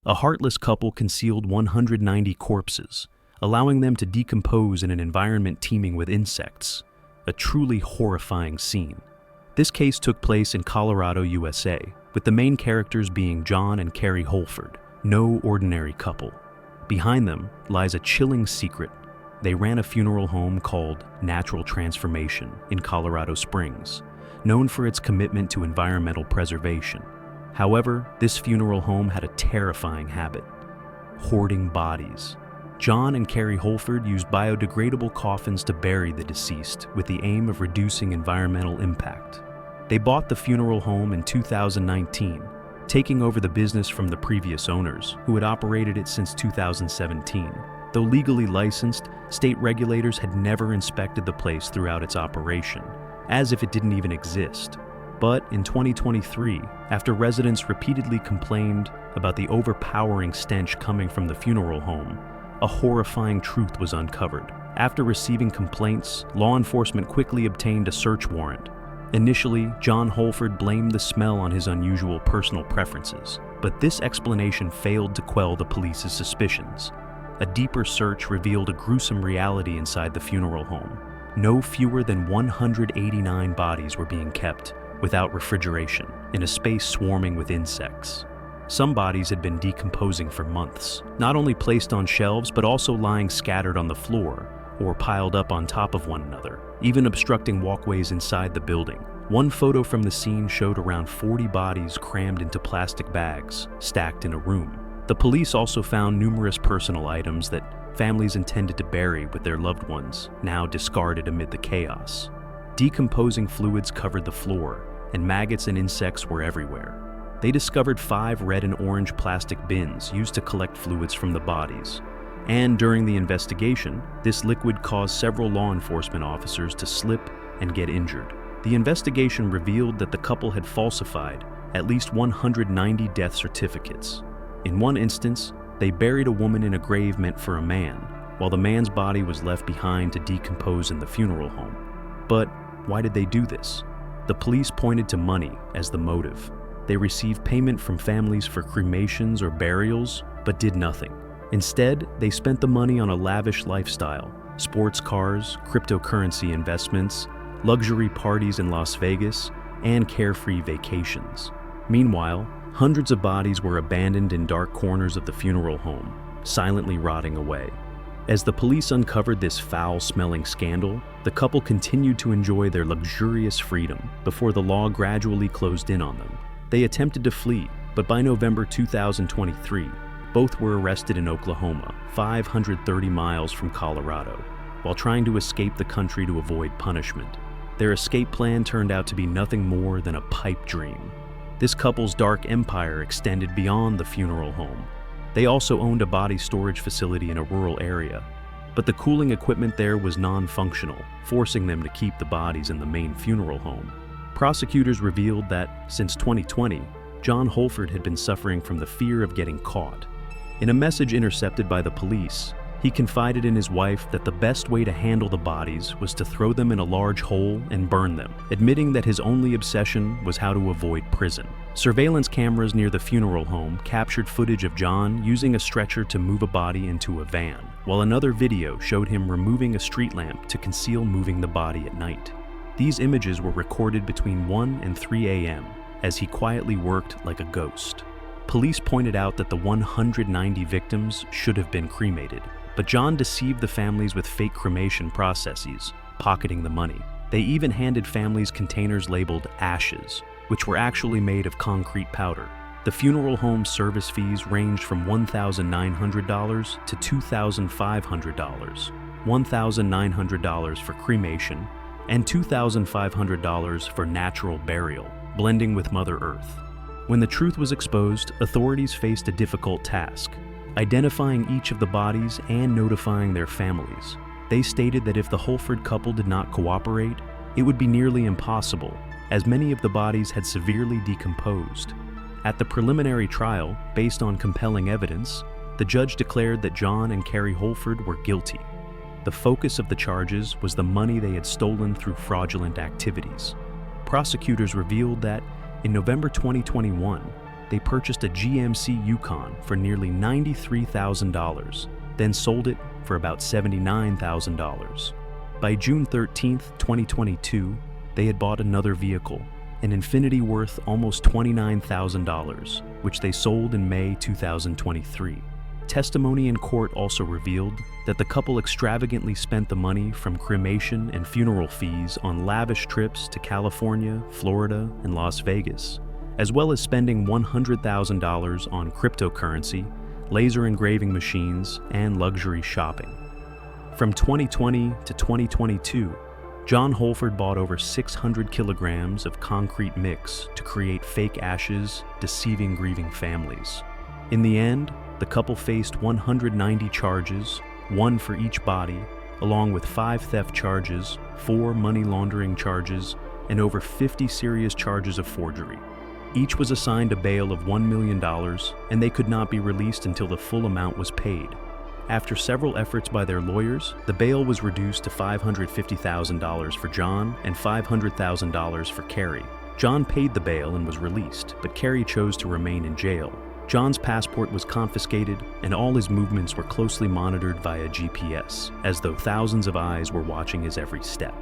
A heartless couple concealed 190 corpses, allowing them to decompose in an environment teeming with insects. A truly horrifying scene. This case took place in Colorado, USA, with the main characters being John and Carrie Holford, no ordinary couple. Behind them lies a chilling secret. They ran a funeral home called Natural Transformation in Colorado Springs, known for its commitment to environmental preservation. However, this funeral home had a terrifying habit: hoarding bodies. John and Carrie Holford used biodegradable coffins to bury the deceased with the aim of reducing environmental impact. They bought the funeral home in 2019, taking over the business from the previous owners, who had operated it since 2017. Though legally licensed, state regulators had never inspected the place throughout its operation, as if it didn't even exist. But in 2023, after residents repeatedly complained about the overpowering stench coming from the funeral home, a horrifying truth was uncovered. After receiving complaints, law enforcement quickly obtained a search warrant. Initially, John Holford blamed the smell on his unusual personal preferences, but this explanation failed to quell the police's suspicions. A deeper search revealed a gruesome reality inside the funeral home. No fewer than 189 bodies were being kept without refrigeration, in a space swarming with insects. Some bodies had been decomposing for months, not only placed on shelves but also lying scattered on the floor or piled up on top of one another, even obstructing walkways inside the building. One photo from the scene showed around 40 bodies crammed into plastic bags, stacked in a room. The police also found numerous personal items that families intended to bury with their loved ones, now discarded amid the chaos. Decomposing fluids covered the floor, and maggots and insects were everywhere. They discovered 5 red and orange plastic bins used to collect fluids from the bodies. And during the investigation, this liquid caused several law enforcement officers to slip and get injured. The investigation revealed that the couple had falsified at least 190 death certificates. In one instance, they buried a woman in a grave meant for a man, while the man's body was left behind to decompose in the funeral home. But why did they do this? The police pointed to money as the motive. They received payment from families for cremations or burials, but did nothing. Instead, they spent the money on a lavish lifestyle: sports cars, cryptocurrency investments, luxury parties in Las Vegas, and carefree vacations. Meanwhile, hundreds of bodies were abandoned in dark corners of the funeral home, silently rotting away. As the police uncovered this foul-smelling scandal, the couple continued to enjoy their luxurious freedom before the law gradually closed in on them. They attempted to flee, but by November 2023, both were arrested in Oklahoma, 530 miles from Colorado, while trying to escape the country to avoid punishment. Their escape plan turned out to be nothing more than a pipe dream. This couple's dark empire extended beyond the funeral home. They also owned a body storage facility in a rural area, but the cooling equipment there was non-functional, forcing them to keep the bodies in the main funeral home. Prosecutors revealed that, since 2020, John Holford had been suffering from the fear of getting caught. In a message intercepted by the police, he confided in his wife that the best way to handle the bodies was to throw them in a large hole and burn them, admitting that his only obsession was how to avoid prison. Surveillance cameras near the funeral home captured footage of John using a stretcher to move a body into a van, while another video showed him removing a street lamp to conceal moving the body at night. These images were recorded between 1 and 3 a.m. as he quietly worked like a ghost. Police pointed out that the 190 victims should have been cremated, but John deceived the families with fake cremation processes, pocketing the money. They even handed families containers labeled ashes, which were actually made of concrete powder. The funeral home service fees ranged from $1,900 to $2,500, $1,900 for cremation, and $2,500 for natural burial, blending with Mother Earth. When the truth was exposed, authorities faced a difficult task: identifying each of the bodies and notifying their families. They stated that if the Holford couple did not cooperate, it would be nearly impossible, as many of the bodies had severely decomposed. At the preliminary trial, based on compelling evidence, the judge declared that John and Carrie Holford were guilty. The focus of the charges was the money they had stolen through fraudulent activities. Prosecutors revealed that, in November 2021, they purchased a GMC Yukon for nearly $93,000, then sold it for about $79,000. By June 13, 2022, they had bought another vehicle, an Infiniti worth almost $29,000, which they sold in May 2023. Testimony in court also revealed that the couple extravagantly spent the money from cremation and funeral fees on lavish trips to California, Florida, and Las Vegas, as well as spending $100,000 on cryptocurrency, laser engraving machines, and luxury shopping. From 2020 to 2022, John Holford bought over 600 kilograms of concrete mix to create fake ashes, deceiving grieving families. In the end, the couple faced 190 charges, one for each body, along with 5 theft charges, 4 money laundering charges, and over 50 serious charges of forgery. Each was assigned a bail of $1 million, and they could not be released until the full amount was paid. After several efforts by their lawyers, the bail was reduced to $550,000 for John and $500,000 for Carrie. John paid the bail and was released, but Carrie chose to remain in jail. John's passport was confiscated, and all his movements were closely monitored via GPS, as though thousands of eyes were watching his every step.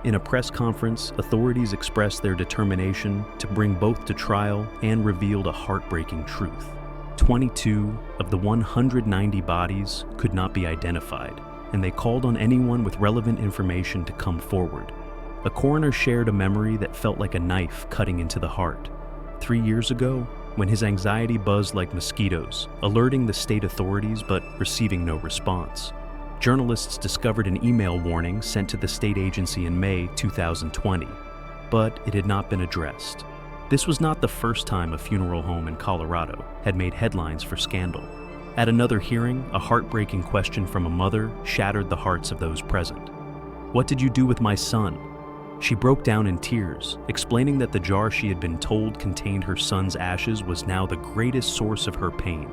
In a press conference, authorities expressed their determination to bring both to trial and revealed a heartbreaking truth. 22 of the 190 bodies could not be identified, and they called on anyone with relevant information to come forward. A coroner shared a memory that felt like a knife cutting into the heart. 3 years ago, when his anxiety buzzed like mosquitoes, alerting the state authorities but receiving no response. Journalists discovered an email warning sent to the state agency in May 2020, but it had not been addressed. This was not the first time a funeral home in Colorado had made headlines for scandal. At another hearing, a heartbreaking question from a mother shattered the hearts of those present. "What did you do with my son?" She broke down in tears, explaining that the jar she had been told contained her son's ashes was now the greatest source of her pain.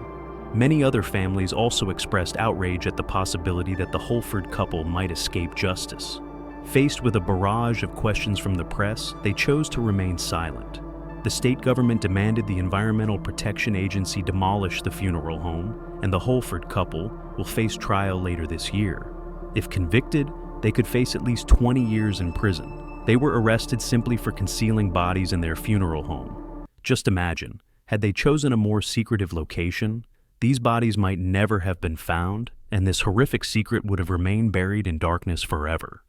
Many other families also expressed outrage at the possibility that the Holford couple might escape justice. Faced with a barrage of questions from the press, they chose to remain silent. The state government demanded the Environmental Protection Agency demolish the funeral home, and the Holford couple will face trial later this year. If convicted, they could face at least 20 years in prison. They were arrested simply for concealing bodies in their funeral home. Just imagine, had they chosen a more secretive location, these bodies might never have been found, and this horrific secret would have remained buried in darkness forever.